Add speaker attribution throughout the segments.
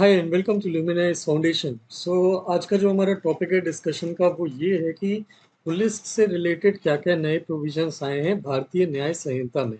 Speaker 1: Hi and welcome to Luminize foundation. आज का जो हमारा टॉपिक है डिस्कशन का वो ये है कि पुलिस से रिलेटेड क्या क्या नए प्रोविजंस आए हैं भारतीय न्याय संहिता में।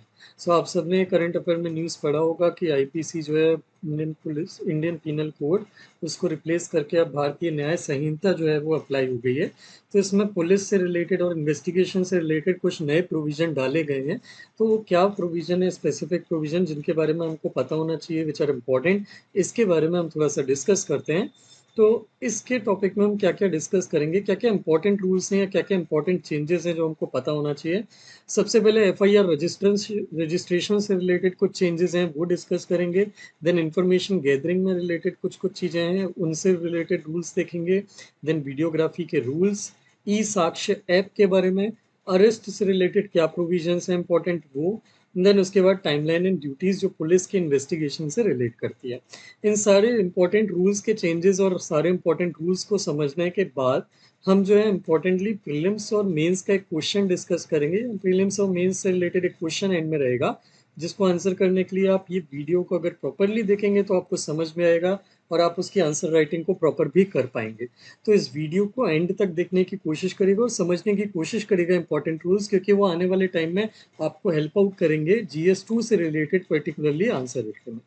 Speaker 1: आप सबने करंट अफेयर में न्यूज़ पढ़ा होगा कि आईपीसी जो है इंडियन पीनल कोड उसको रिप्लेस करके अब भारतीय न्याय संहिता जो है वो अप्लाई हो गई है। तो इसमें पुलिस से रिलेटेड और इन्वेस्टिगेशन से रिलेटेड कुछ नए प्रोविजन डाले गए हैं। तो वो क्या प्रोविजन है, स्पेसिफिक प्रोविजन जिनके बारे में हमको पता होना चाहिए, विच आर इम्पोर्टेंट, इसके बारे में हम थोड़ा सा डिस्कस करते हैं। तो इसके टॉपिक में हम क्या क्या डिस्कस करेंगे, क्या क्या इंपॉर्टेंट रूल्स हैं या क्या क्या इंपॉर्टेंट चेंजेस हैं जो हमको पता होना चाहिए। सबसे पहले एफआईआर रजिस्ट्रेशन से रिलेटेड कुछ चेंजेस हैं वो डिस्कस करेंगे। देन इंफॉर्मेशन गैदरिंग में रिलेटेड कुछ कुछ चीज़ें हैं उनसे रिलेटेड रूल्स देखेंगे। देन वीडियोग्राफी के रूल्स, ई साक्ष्य ऐप के बारे में, अरेस्ट से रिलेटेड क्या प्रोविजंस हैं इंपॉर्टेंट वो। देन उसके बाद टाइमलाइन एंड ड्यूटीज जो पुलिस के इन्वेस्टिगेशन से रिलेट करती है। इन सारे इंपॉर्टेंट रूल्स के चेंजेस और सारे इंपॉर्टेंट रूल्स को समझने के बाद हम जो है इंपॉर्टेंटली प्रीलिम्स और मेंस का एक क्वेश्चन डिस्कस करेंगे। प्रीलिम्स और मेंस से रिलेटेड एक क्वेश्चन एंड में रहेगा जिसको आंसर करने के लिए आप ये वीडियो को अगर प्रॉपरली देखेंगे तो आपको समझ में आएगा और आप उसकी आंसर राइटिंग को प्रॉपर भी कर पाएंगे। तो इस वीडियो को एंड तक देखने की कोशिश करिएगा और समझने की कोशिश करिएगा इंपॉर्टेंट रूल्स, क्योंकि वो आने वाले टाइम में आपको हेल्प आउट करेंगे जीएस 2 से रिलेटेड पर्टिकुलरली आंसर लिखने में।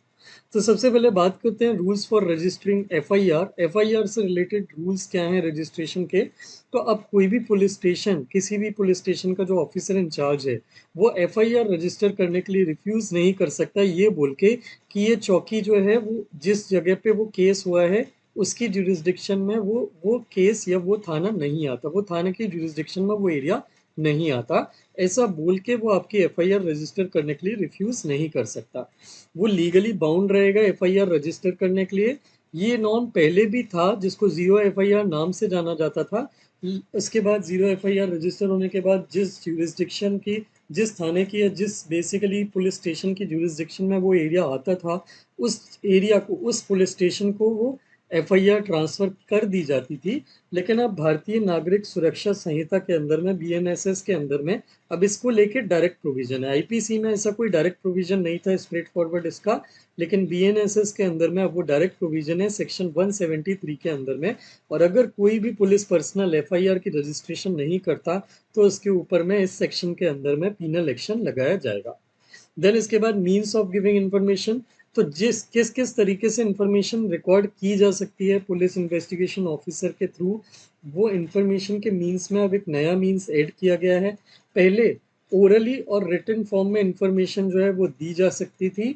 Speaker 1: तो सबसे पहले बात करते हैं rules for registering FIR. FIR से रिलेटेड रूल्स क्या हैं रजिस्ट्रेशन के। तो अब कोई भी पुलिस स्टेशन, किसी भी पुलिस स्टेशन का जो ऑफिसर इंचार्ज है वो एफआईआर रजिस्टर करने के लिए रिफ्यूज नहीं कर सकता ये बोल के कि ये चौकी जो है वो जिस जगह पे वो केस हुआ है उसकी जुरिस्डिक्शन में वो केस या वो थाना नहीं आता, वो थाने की जुरिस्डिक्शन में वो एरिया नहीं आता। ऐसा बोल के वो आपकी एफआईआर रजिस्टर करने के लिए रिफ्यूज नहीं कर सकता। वो लीगली बाउंड रहेगा एफआईआर रजिस्टर करने के लिए। ये नॉर्म पहले भी था जिसको जीरो एफआईआर नाम से जाना जाता था। उसके बाद जीरो एफआईआर रजिस्टर होने के बाद जिस जुरिस्डिक्शन की, जिस थाने की या जिस बेसिकली पुलिस स्टेशन की जुरिस्डिक्शन में वो एरिया आता था उस एरिया को, उस पुलिस स्टेशन को वो एफआईआर ट्रांसफर कर दी जाती थी। लेकिन अब भारतीय नागरिक सुरक्षा संहिता के अंदर में, बीएनएसएस के अंदर में, अब इसको लेके डायरेक्ट प्रोविजन है। आईपीसी में ऐसा कोई डायरेक्ट प्रोविजन नहीं था स्ट्रेट फॉरवर्ड इसका, लेकिन बीएनएसएस के अंदर में अब वो डायरेक्ट प्रोविजन है सेक्शन 173 के अंदर में। और अगर कोई भी पुलिस पर्सनल एफआईआर की रजिस्ट्रेशन नहीं करता तो उसके ऊपर में इस सेक्शन के अंदर में पीनल एक्शन लगाया जाएगा। देन इसके बाद मीन्स ऑफ गिविंग इंफॉर्मेशन। तो जिस किस किस तरीके से इंफॉर्मेशन रिकॉर्ड की जा सकती है पुलिस इन्वेस्टिगेशन ऑफिसर के थ्रू, वो इंफॉर्मेशन के मीन्स में अब एक नया मीन्स ऐड किया गया है। पहले ओरली और रिटन फॉर्म में इंफॉर्मेशन जो है वो दी जा सकती थी।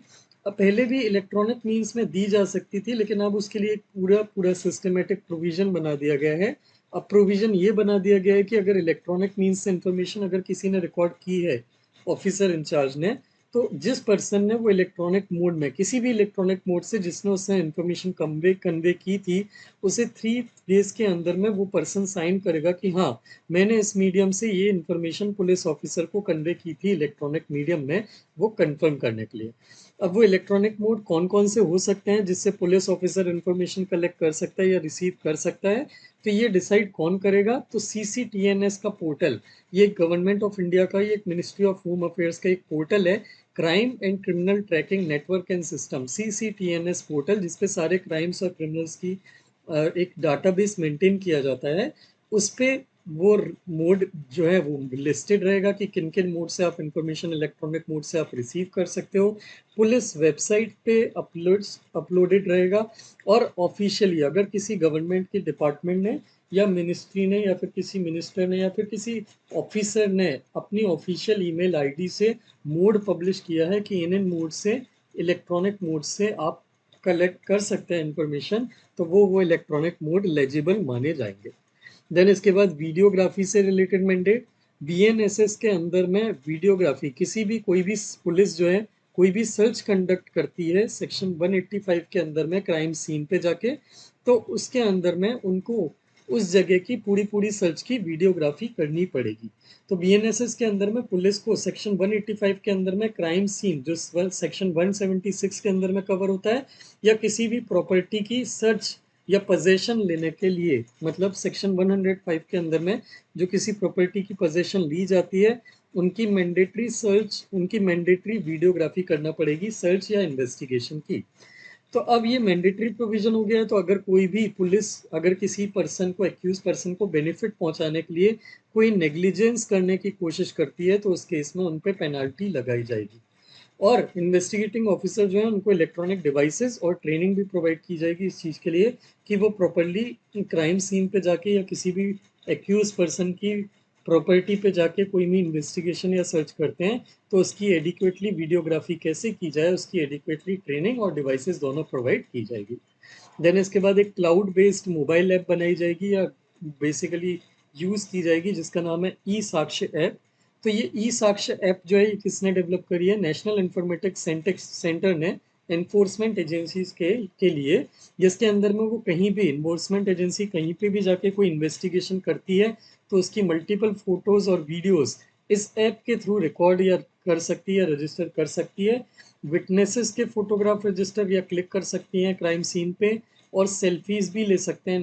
Speaker 1: अब पहले भी इलेक्ट्रॉनिक मीन्स में दी जा सकती थी, लेकिन अब उसके लिए एक पूरा पूरा सिस्टमेटिक प्रोविजन बना दिया गया है। अब प्रोविजन ये बना दिया गया है कि अगर इलेक्ट्रॉनिक मीन्स से इंफॉर्मेशन अगर किसी ने रिकॉर्ड की है, ऑफिसर इंचार्ज ने, तो जिस पर्सन ने वो इलेक्ट्रॉनिक मोड में, किसी भी इलेक्ट्रॉनिक मोड से जिसने उसने इंफॉर्मेशन कन्वे कन्वे की थी, उसे 3 डेज के अंदर में वो पर्सन साइन करेगा कि हाँ, मैंने इस मीडियम से ये इंफॉर्मेशन पुलिस ऑफिसर को कन्वे की थी इलेक्ट्रॉनिक मीडियम में, वो कंफर्म करने के लिए। अब वो इलेक्ट्रॉनिक मोड कौन कौन से हो सकते हैं जिससे पुलिस ऑफिसर इंफॉर्मेशन कलेक्ट कर सकता है या रिसीव कर सकता है, तो ये डिसाइड कौन करेगा। तो सीसीटीएनएस का पोर्टल, ये गवर्नमेंट ऑफ इंडिया का, ये एक मिनिस्ट्री ऑफ होम अफेयर्स का एक पोर्टल है, crime and criminal tracking network and system, CCTNS portal, जिसपे सारे क्राइम्स और क्रिमिनल्स की एक डाटाबेस मेंटेन किया जाता है। उस पे वो मोड जो है वो लिस्टेड रहेगा कि किन किन मोड से आप इंफॉर्मेशन इलेक्ट्रॉनिक मोड से आप रिसीव कर सकते हो। पुलिस वेबसाइट पे अपलोडेड रहेगा। और ऑफिशियली अगर किसी गवर्नमेंट के डिपार्टमेंट ने या मिनिस्ट्री ने या फिर किसी मिनिस्टर ने या फिर किसी ऑफिसर ने अपनी ऑफिशियल ईमेल आईडी से मोड पब्लिश किया है कि इन मोड से, इलेक्ट्रॉनिक मोड से आप कलेक्ट कर सकते हैं इंफॉर्मेशन, तो वो इलेक्ट्रॉनिक मोड लेजिबल माने जाएंगे। देन इसके बाद वीडियोग्राफी से रिलेटेड मैंडेट। बीएनएसएस के अंदर में वीडियोग्राफी, किसी भी कोई भी पुलिस जो है कोई भी सर्च कंडक्ट करती है सेक्शन 185 के अंदर में क्राइम सीन पे जाके, तो उसके अंदर में उनको उस जगह की पूरी पूरी सर्च की वीडियोग्राफी करनी पड़ेगी। तो बीएनएसएस के अंदर में पुलिस को सेक्शन 185 के अंदर में क्राइम सीन जो सेक्शन 176 के अंदर में कवर होता है, या किसी भी प्रॉपर्टी की सर्च या पोजेशन लेने के लिए, मतलब सेक्शन 105 के अंदर में जो किसी प्रॉपर्टी की पोजेशन ली जाती है, उनकी मैंडेटरी सर्च, उनकी मैंडेटरी वीडियोग्राफी करना पड़ेगी सर्च या इन्वेस्टिगेशन की। तो अब ये मैंडेटरी प्रोविजन हो गया है, तो अगर कोई भी पुलिस अगर किसी पर्सन को, एक्यूज पर्सन को बेनिफिट पहुंचाने के लिए कोई नेग्लिजेंस करने की कोशिश करती है तो उस केस में उन पे पेनल्टी लगाई जाएगी। और इन्वेस्टिगेटिंग ऑफिसर जो है उनको इलेक्ट्रॉनिक डिवाइसेस और ट्रेनिंग भी प्रोवाइड की जाएगी इस चीज़ के लिए कि वो प्रॉपरली क्राइम सीन पे जाके या किसी भी एक्यूज पर्सन की प्रॉपर्टी पे जाके कोई भी इन्वेस्टिगेशन या सर्च करते हैं तो उसकी एडिक्वेटली वीडियोग्राफी कैसे की जाए, उसकी एडिक्वेटली ट्रेनिंग और डिवाइसेस दोनों प्रोवाइड की जाएगी। देन इसके बाद एक क्लाउड बेस्ड मोबाइल ऐप बनाई जाएगी या बेसिकली यूज़ की जाएगी जिसका नाम है ई साक्ष्य ऐप। तो ये ई साक्ष्य ऐप जो है ये किसने डेवलप करी है? नेशनल इंफॉर्मेटिक्स सेंटर ने एनफोर्समेंट एजेंसीज के लिए, जिसके अंदर में वो कहीं भी इन्फोर्समेंट एजेंसी कहीं पे भी जाके कोई इन्वेस्टिगेशन करती है तो उसकी मल्टीपल फोटोज और वीडियोस इस ऐप के थ्रू रिकॉर्ड या कर सकती है, रजिस्टर कर सकती है। विटनेसेस के फोटोग्राफ रजिस्टर या क्लिक कर सकती हैं क्राइम सीन पे, और सेल्फीज भी ले सकते हैं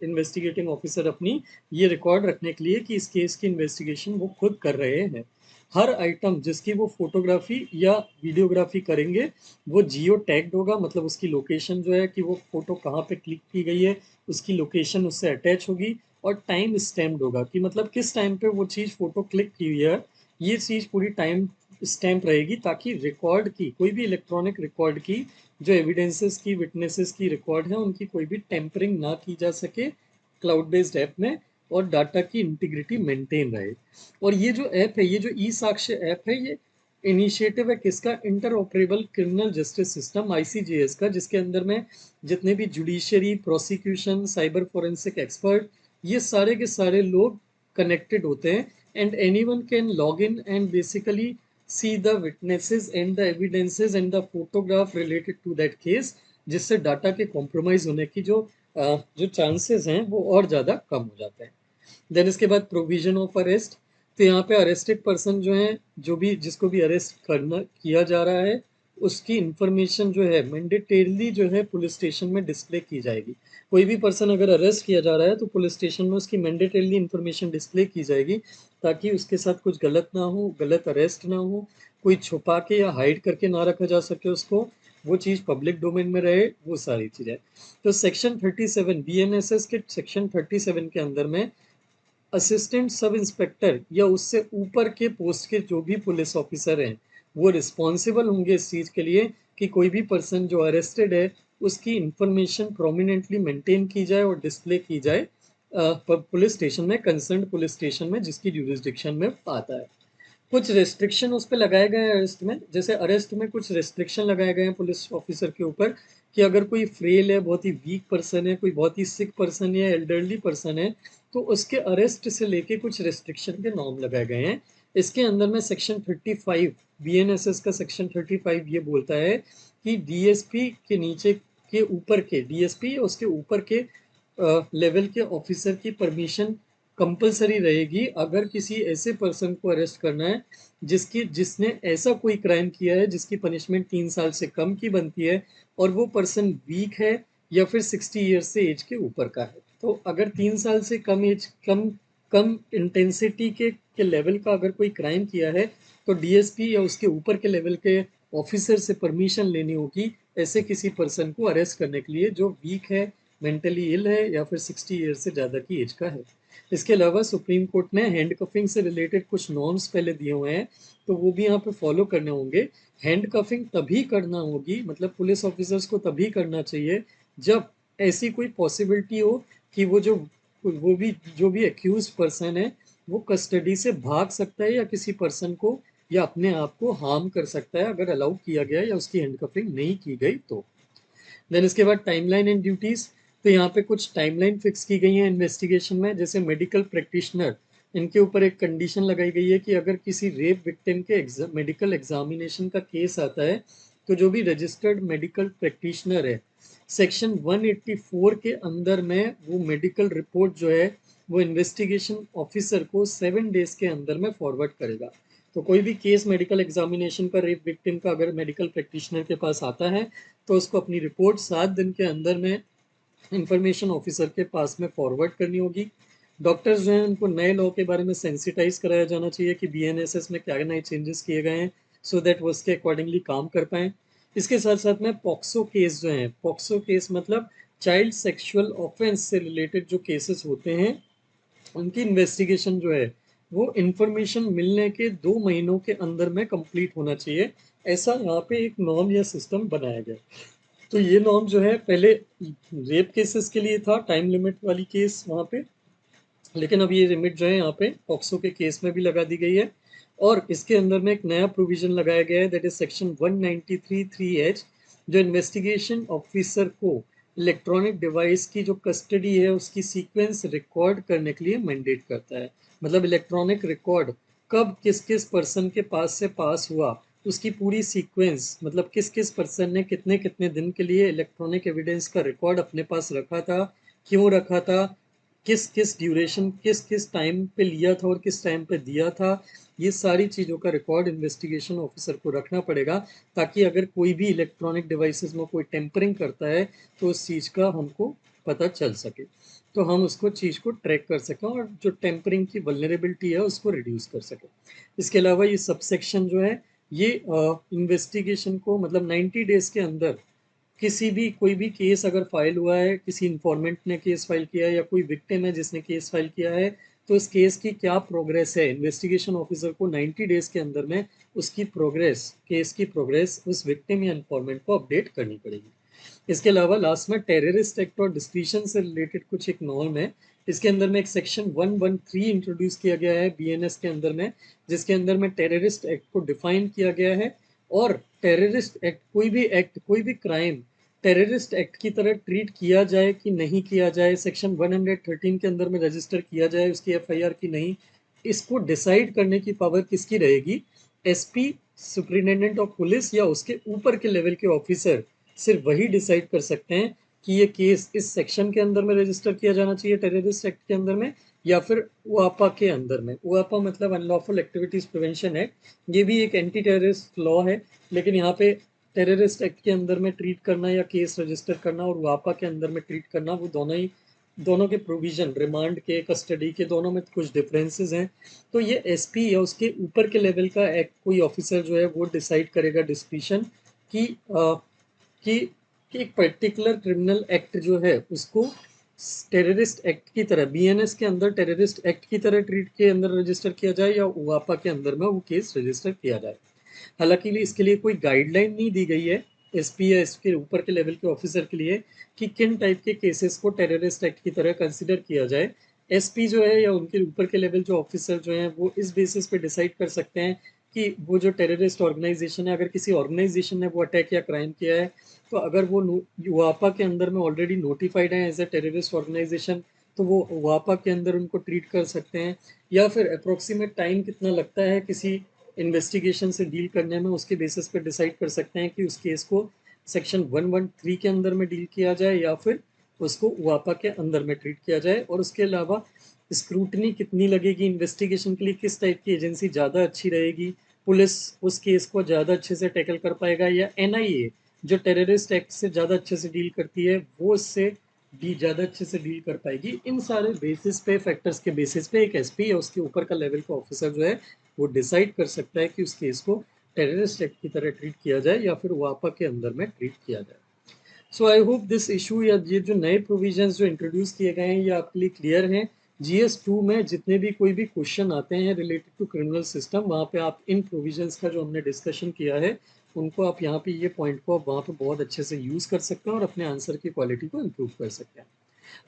Speaker 1: इन्वेस्टिगेटिंग ऑफिसर अपनी ये रिकॉर्ड रखने के लिए कि इस केस की इन्वेस्टिगेशन वो खुद कर रहे हैं। हर आइटम जिसकी वो फोटोग्राफी या वीडियोग्राफी करेंगे वो जियो टैग्ड होगा, मतलब उसकी लोकेशन जो है कि वो फोटो कहाँ पे क्लिक की गई है उसकी लोकेशन उससे अटैच होगी, और टाइम स्टैम्प्ड होगा कि मतलब किस टाइम पे वो चीज़ फोटो क्लिक की हुई है, ये चीज़ पूरी टाइम स्टैम्प रहेगी ताकि रिकॉर्ड की कोई भी इलेक्ट्रॉनिक रिकॉर्ड की जो एविडेंसेस की, विटनेसेस की रिकॉर्ड है उनकी कोई भी टेम्परिंग ना की जा सके क्लाउड बेस्ड ऐप में, और डाटा की इंटीग्रिटी मेंटेन रहे। और ये जो ऐप है, ये जो ई साक्ष्य ऐप है, ये इनिशिएटिव है किसका? Inter operable criminal justice system ICJS का, जिसके अंदर में जितने भी judiciary, prosecution, cyber forensic expert, ये सारे के सारे लोग कनेक्टेड होते हैं, and anyone can log in and basically see the witnesses and the evidences and the photograph related to that case, जिससे डाटा के कॉम्प्रोमाइज होने की जो चांसेस हैं वो और ज़्यादा कम हो जाते हैं। देन इसके बाद प्रोविजन ऑफ अरेस्ट। तो यहाँ पे अरेस्टेड पर्सन जो है, जो भी जिसको भी अरेस्ट करना किया जा रहा है उसकी इंफॉर्मेशन जो है मैंडेटरीली जो है पुलिस स्टेशन में डिस्प्ले की जाएगी। कोई भी पर्सन अगर अरेस्ट किया जा रहा है तो पुलिस स्टेशन में उसकी मैंडेटरीली इंफॉर्मेशन डिस्प्ले की जाएगी ताकि उसके साथ कुछ गलत ना हो, गलत अरेस्ट ना हो, कोई छुपा के या हाइड करके ना रखा जा सके उसको, वो चीज़ पब्लिक डोमेन में रहे, वो सारी चीज़ें। तो सेक्शन 37 बीएनएसएस के सेक्शन 37 के अंदर में असिस्टेंट सब इंस्पेक्टर या उससे ऊपर के पोस्ट के जो भी पुलिस ऑफिसर हैं वो रिस्पॉन्सिबल होंगे इस चीज़ के लिए कि कोई भी पर्सन जो अरेस्टेड है उसकी इंफॉर्मेशन प्रोमिनेंटली मेंटेन की जाए और डिस्प्ले की जाए पुलिस स्टेशन में, कंसर्न पुलिस स्टेशन में जिसकी ज्यूरिसडिक्शन में आता है। कुछ रेस्ट्रिक्शन उस पर लगाए गए हैं अरेस्ट में, जैसे अरेस्ट में कुछ रेस्ट्रिक्शन लगाए गए हैं पुलिस ऑफिसर के ऊपर कि अगर कोई फ्रेल है, बहुत ही वीक पर्सन है, कोई बहुत ही सिक पर्सन है, एल्डरली पर्सन है, तो उसके अरेस्ट से लेके कुछ रेस्ट्रिक्शन के नॉर्म लगाए गए हैं। इसके अंदर में सेक्शन 35 बीएनएसएस का सेक्शन 35 ये बोलता है कि डीएसपी के नीचे के ऊपर के डीएसपी या उसके ऊपर के लेवल के ऑफिसर की परमिशन कंपलसरी रहेगी अगर किसी ऐसे पर्सन को अरेस्ट करना है जिसने ऐसा कोई क्राइम किया है जिसकी पनिशमेंट 3 साल से कम की बनती है और वो पर्सन वीक है या फिर 60 ईयर्स से एज के ऊपर का है। तो अगर 3 साल से कम एज, कम कम इंटेंसिटी के लेवल का अगर कोई क्राइम किया है तो डीएसपी या उसके ऊपर के लेवल के ऑफिसर से परमिशन लेनी होगी ऐसे किसी पर्सन को अरेस्ट करने के लिए जो वीक है, मेंटली इल है या फिर 60 ईयर्स से ज़्यादा की एज का है। इसके अलावा सुप्रीम कोर्ट ने हैंड कफिंग से रिलेटेड कुछ नॉर्म्स पहले दिए हुए हैं तो वो भी यहाँ पे फॉलो करने होंगे। हैंड कफिंग तभी करना होगी, मतलब पुलिस ऑफिसर्स को तभी करना चाहिए जब ऐसी कोई पॉसिबिलिटी हो कि वो भी जो भी एक्यूज पर्सन है वो कस्टडी से भाग सकता है या किसी पर्सन को या अपने आप को हार्म कर सकता है अगर अलाउ किया गया या उसकी हैंड कफिंग नहीं की गई तो। देन इसके बाद टाइमलाइन एंड ड्यूटीज। तो यहाँ पे कुछ टाइमलाइन फिक्स की गई है इन्वेस्टिगेशन में, जैसे मेडिकल प्रैक्टिशनर, इनके ऊपर एक कंडीशन लगाई गई है कि अगर किसी रेप विक्टिम के मेडिकल एग्जामिनेशन का केस आता है तो जो भी रजिस्टर्ड मेडिकल प्रैक्टिशनर है सेक्शन 184 के अंदर में वो मेडिकल रिपोर्ट जो है वो इन्वेस्टिगेशन ऑफिसर को 7 डेज के अंदर में फॉरवर्ड करेगा। तो कोई भी केस मेडिकल एग्जामिनेशन का रेप विक्टिम का अगर मेडिकल प्रैक्टिशनर के पास आता है तो उसको अपनी रिपोर्ट 7 दिन के अंदर में इंफॉर्मेशन ऑफिसर के पास में फॉरवर्ड करनी होगी। डॉक्टर्स जो हैं उनको नए लॉ के बारे में सेंसिटाइज कराया जाना चाहिए कि बीएनएसएस में क्या नए चेंजेस किए गए हैं सो दैट वो उसके अकॉर्डिंगली काम कर पाएँ। इसके साथ साथ में पॉक्सो केस जो हैं, पॉक्सो केस मतलब चाइल्ड सेक्सुअल ऑफेंस से रिलेटेड जो केसेस होते हैं, उनकी इन्वेस्टिगेशन जो है वो इंफॉर्मेशन मिलने के 2 महीनों के अंदर में कंप्लीट होना चाहिए। ऐसा यहाँ पे एक नॉर्म या सिस्टम बनाया गया। तो ये नॉर्म जो है पहले रेप केसेस के लिए था, टाइम लिमिट वाली केस वहाँ पे, लेकिन अब ये लिमिट जो है यहाँ पे पॉक्सो के केस में भी लगा दी गई है। और इसके अंदर में एक नया प्रोविजन लगाया गया है, दैट इज सेक्शन 193(3)(h), जो इन्वेस्टिगेशन ऑफिसर को इलेक्ट्रॉनिक डिवाइस की जो कस्टडी है उसकी सीक्वेंस रिकॉर्ड करने के लिए मैंडेट करता है। मतलब इलेक्ट्रॉनिक रिकॉर्ड कब किस किस पर्सन के पास से पास हुआ, उसकी पूरी सीक्वेंस, मतलब किस किस पर्सन ने कितने कितने दिन के लिए इलेक्ट्रॉनिक एविडेंस का रिकॉर्ड अपने पास रखा था, क्यों रखा था, किस किस ड्यूरेशन, किस किस टाइम पे लिया था और किस टाइम पे दिया था, ये सारी चीज़ों का रिकॉर्ड इन्वेस्टिगेशन ऑफिसर को रखना पड़ेगा, ताकि अगर कोई भी इलेक्ट्रॉनिक डिवाइसेस में कोई टेम्परिंग करता है तो उस चीज़ का हमको पता चल सके, तो हम उसको चीज़ को ट्रैक कर सकें और जो टेम्परिंग की वल्नरेबिलिटी है उसको रिड्यूस कर सकें। इसके अलावा ये सबसेक्शन जो है ये इन्वेस्टिगेशन को मतलब 90 डेज के अंदर किसी भी कोई भी केस अगर फाइल हुआ है, किसी इंफॉर्मेंट ने केस फाइल किया है या कोई विक्टिम है जिसने केस फाइल किया है, तो इस केस की क्या प्रोग्रेस है, इन्वेस्टिगेशन ऑफिसर को 90 डेज के अंदर में उसकी प्रोग्रेस, केस की प्रोग्रेस उस विक्टिम या इंफॉर्मेंट को अपडेट करनी पड़ेगी। इसके अलावा लास्ट में टेररिस्ट एक्ट और डिस्क्रिशन से रिलेटेड कुछ एक नॉर्म है। इसके अंदर में एक सेक्शन 113 इंट्रोड्यूस किया गया है बीएनएस के अंदर में, जिसके अंदर में टेररिस्ट एक्ट को डिफाइन किया गया है। और टेररिस्ट एक्ट, कोई भी एक्ट, कोई भी क्राइम टेररिस्ट एक्ट की तरह ट्रीट किया जाए कि नहीं किया जाए, सेक्शन 113 के अंदर में रजिस्टर किया जाए उसकी एफआईआर की नहीं, इसको डिसाइड करने की पावर किसकी रहेगी? एसपी, सुप्रिटेंडेंट ऑफ पुलिस या उसके ऊपर के लेवल के ऑफिसर सिर्फ वही डिसाइड कर सकते हैं कि ये केस इस सेक्शन के अंदर में रजिस्टर किया जाना चाहिए टेररिस्ट एक्ट के अंदर में, या फिर उआपा के अंदर में। उआपा मतलब अनलॉफुल एक्टिविटीज प्रिवेंशन एक्ट, ये भी एक एंटी टेररिस्ट लॉ है, लेकिन यहाँ पे टेररिस्ट एक्ट के अंदर में ट्रीट करना या केस रजिस्टर करना और वापा के अंदर में ट्रीट करना, वो दोनों के प्रोविजन, रिमांड के, कस्टडी के, दोनों में कुछ डिफरेंसेस हैं। तो ये एसपी या उसके ऊपर के लेवल का एक्ट कोई ऑफिसर जो है वो डिसाइड करेगा डिस्क्रिशन कि कि कि एक पर्टिकुलर क्रिमिनल एक्ट जो है उसको टेररिस्ट एक्ट की तरह, बीएनएस के अंदर टेररिस्ट एक्ट की तरह ट्रीट के अंदर रजिस्टर किया जाए या वापा के अंदर में वो केस रजिस्टर किया जाए। हालांकि इसके लिए कोई गाइडलाइन नहीं दी गई है एसपी या इसके ऊपर के लेवल के ऑफिसर के लिए कि किन टाइप के केसेस को टेररिस्ट एक्ट की तरह कंसिडर किया जाए। एसपी जो है या उनके ऊपर के लेवल जो ऑफिसर जो हैं वो इस बेसिस पे डिसाइड कर सकते हैं कि वो जो टेररिस्ट ऑर्गेनाइजेशन है, अगर किसी ऑर्गेनाइजेशन ने वो अटैक या क्राइम किया है, तो अगर वो वापा के अंदर में ऑलरेडी नोटिफाइड है एज ए टेररिस्ट ऑर्गेनाइजेशन, तो वो वापा के अंदर उनको ट्रीट कर सकते हैं। या फिर अप्रोक्सीमेट टाइम कितना लगता है किसी इन्वेस्टिगेशन से डील करने में, उसके बेसिस पे डिसाइड कर सकते हैं कि उस केस को सेक्शन 113 के अंदर में डील किया जाए या फिर उसको वापा के अंदर में ट्रीट किया जाए। और उसके अलावा स्क्रूटनी कितनी लगेगी इन्वेस्टिगेशन के लिए, किस टाइप की एजेंसी ज़्यादा अच्छी रहेगी, पुलिस उस केस को ज़्यादा अच्छे से टैकल कर पाएगा या एनआईए जो टेररिस्ट एक्ट से ज़्यादा अच्छे से डील करती है वो इससे डी ज़्यादा अच्छे से डील कर पाएगी। इन सारे बेसिस पे, फैक्टर्स के बेसिस पे एक एसपी या उसके ऊपर का लेवल का ऑफिसर जो है वो डिसाइड कर सकता है कि उस केस को टेररिस्ट एक्ट की तरह ट्रीट किया जाए या फिर वापा के अंदर में ट्रीट किया जाए। सो आई होप दिस इशू या ये जो नए प्रोविजंस जो इंट्रोड्यूस किए गए हैं ये आपके लिए क्लियर हैं। जीएस 2 में जितने भी कोई भी क्वेश्चन आते हैं रिलेटेड टू क्रिमिनल सिस्टम, वहाँ पे आप इन प्रोविजंस का जो हमने डिस्कशन किया है उनको आप यहाँ पे, ये पॉइंट को आप वहाँ पे बहुत अच्छे से यूज़ कर सकते हैं और अपने आंसर की क्वालिटी को इम्प्रूव कर सकते हैं।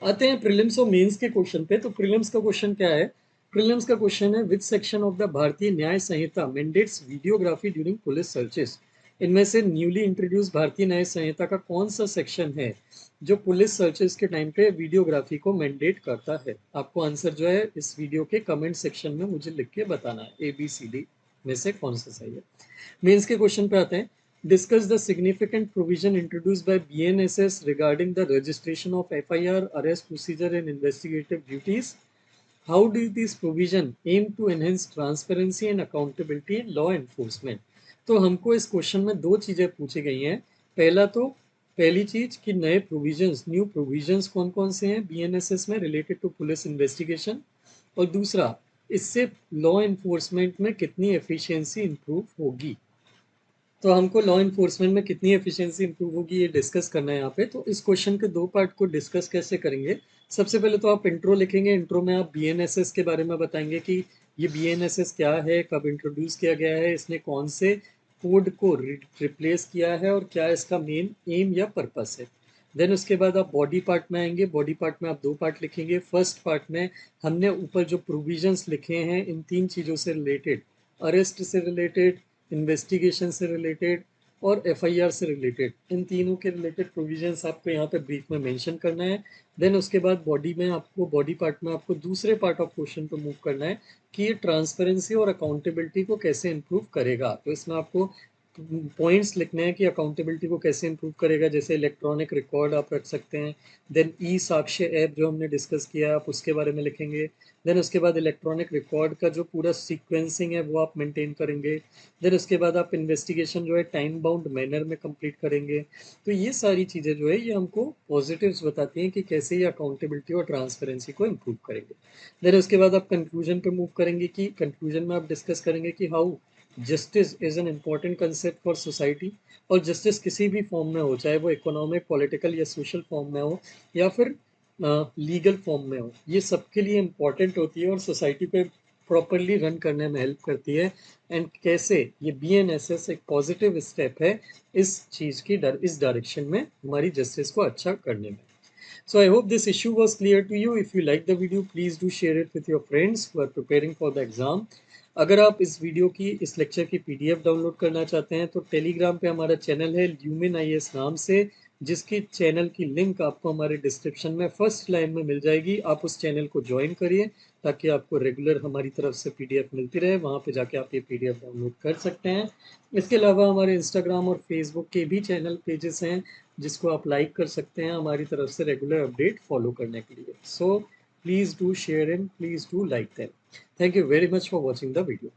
Speaker 1: आते हैं प्रीलिम्स और मेंस के क्वेश्चन पे। तो प्रीलिम्स का क्वेश्चन क्या है? प्रीलिम्स का क्वेश्चन है, which section of the Bharatiya Nyaya Sanhita mandates videography during police searches? इनमें से न्यूली इंट्रोड्यूस भारतीय न्याय संहिता का कौन सा सेक्शन है जो पुलिस सर्चेस के टाइम पे वीडियोग्राफी को मैंडेट करता है? आपको आंसर जो है इस वीडियो के कमेंट सेक्शन में मुझे लिख के बताना है, ABCD में से कौन सा सही है। मेंस के क्वेश्चन पे आते हैं। Discuss the significant provision introduced by BNSS regarding the registration of FIR, arrest procedure and investigative duties. How do these provision aim to enhance transparency and accountability in law enforcement? तो हमको इस question में दो चीज़ें पूछी गई हैं। पहली चीज़ कि नए प्रोविजंस, न्यू प्रोविजंस कौन कौन से हैं BNSS में रिलेटेड टू पुलिस इन्वेस्टिगेशन, और दूसरा इससे लॉ एनफोर्समेंट में कितनी एफिशिएंसी इंप्रूव होगी। तो हमको लॉ इन्फोर्समेंट में कितनी एफिशिएंसी इंप्रूव होगी ये डिस्कस करना है यहाँ पे। तो इस क्वेश्चन के दो पार्ट को डिस्कस कैसे करेंगे। सबसे पहले तो आप इंट्रो लिखेंगे। इंट्रो में आप बीएनएसएस के बारे में बताएंगे कि ये बीएनएसएस क्या है, कब इंट्रोड्यूस किया गया है, इसने कौन से कोड को रिप्लेस किया है और क्या इसका मेन एम या पर्पस है। देन उसके बाद आप बॉडी पार्ट में आएंगे। बॉडी पार्ट में आप दो पार्ट लिखेंगे। फर्स्ट पार्ट में हमने ऊपर जो प्रोविजंस लिखे हैं इन तीन चीज़ों से रिलेटेड, अरेस्ट से रिलेटेड, इन्वेस्टिगेशन से रिलेटेड और एफआईआर से रिलेटेड, इन तीनों के रिलेटेड प्रोविजंस आपको यहाँ पे ब्रीफ में मेंशन करना है। देन उसके बाद बॉडी पार्ट में आपको दूसरे पार्ट ऑफ क्वेश्चन पे मूव करना है कि ये ट्रांसपेरेंसी और अकाउंटेबिलिटी को कैसे इंप्रूव करेगा। तो इसमें आपको पॉइंट्स लिखने हैं कि अकाउंटेबिलिटी को कैसे इंप्रूव करेगा। जैसे इलेक्ट्रॉनिक रिकॉर्ड आप रख सकते हैं। देन ई साक्ष्य ऐप जो हमने डिस्कस किया है आप उसके बारे में लिखेंगे। देन उसके बाद इलेक्ट्रॉनिक रिकॉर्ड का जो पूरा सीक्वेंसिंग है वो आप मेंटेन करेंगे। देन उसके बाद आप इन्वेस्टिगेशन जो है टाइम बाउंड मैनर में कंप्लीट करेंगे। तो ये सारी चीज़ें जो है ये हमको पॉजिटिव्स बताती हैं कि कैसे ये अकाउंटेबिलिटी और ट्रांसपेरेंसी को इम्प्रूव करेंगे। देन उसके बाद आप कंक्लूजन पे मूव करेंगे कि कंक्लूजन में आप डिस्कस करेंगे कि how justice is an important concept for society. और जस्टिस किसी भी फॉर्म में हो, चाहे वो इकोनॉमिक, पॉलिटिकल या सोशल फॉर्म में हो या फिर लीगल फॉर्म में हो, ये सबके लिए इम्पॉर्टेंट होती है और सोसाइटी पे प्रॉपरली रन करने में हेल्प करती है। एंड कैसे ये बीएनएसएस एक पॉजिटिव स्टेप है इस चीज़ की इस डायरेक्शन में हमारी जस्टिस को अच्छा करने में। So I hope this issue was clear to you. If you like the video, please do share it with your friends who are preparing for the exam. अगर आप इस लेक्चर की पीडीएफ डाउनलोड करना चाहते हैं तो टेलीग्राम पे हमारा चैनल है ल्यूमिन आईएएस नाम से, जिसकी चैनल की लिंक आपको हमारे डिस्क्रिप्शन में फर्स्ट लाइन में मिल जाएगी। आप उस चैनल को ज्वाइन करिए ताकि आपको रेगुलर हमारी तरफ से पीडीएफ मिलती रहे। वहाँ पे जाके आप ये पीडीएफ डाउनलोड कर सकते हैं। इसके अलावा हमारे इंस्टाग्राम और फेसबुक के भी चैनल पेजेस हैं जिसको आप लाइक कर सकते हैं हमारी तरफ से रेगुलर अपडेट फॉलो करने के लिए। So please do share and please do like them. Thank you very much for watching the video.